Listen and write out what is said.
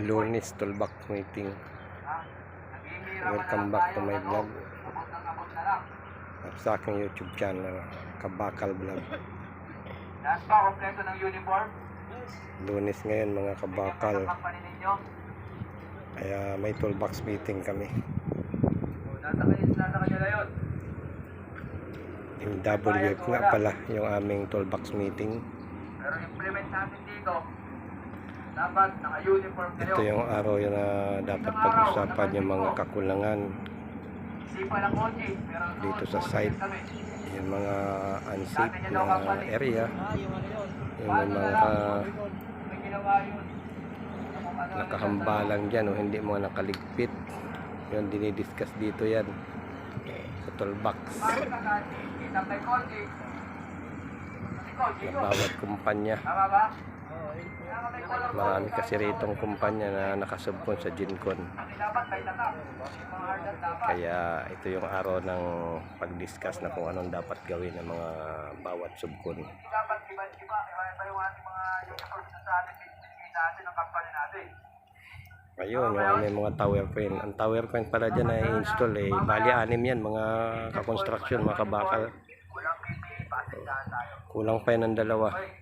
Lunes Toolbox meeting. Welcome back to my vlog sa aking YouTube channel, Kabakal Vlog. Lunes ngayon mga kabakal, kaya may toolbox meeting kami. Yung WF nga pala yung aming toolbox meeting. Pero implement natin dito, dapat naka-uniform kayo. Ito yung araw yun na dapat pag-usapan yung mga kakulangan dito sa site, yung mga unsafe na area, yung mga nakahambalang dyan o hindi mga nakaligpit, yung dinidiscuss dito yan sa toolbox na bawat kumpanya. Marami kasi ritong kumpanya na nakasubkon sa Gincon, kaya ito yung araw ng pag-discuss na kung anong dapat gawin ng mga bawat subkon. Ayun, yung aming mga tower crane. Ang tower crane pala dyan ay install bali 6 yan mga ka-construction, mga kabakal. Kulang pa yan ng 2.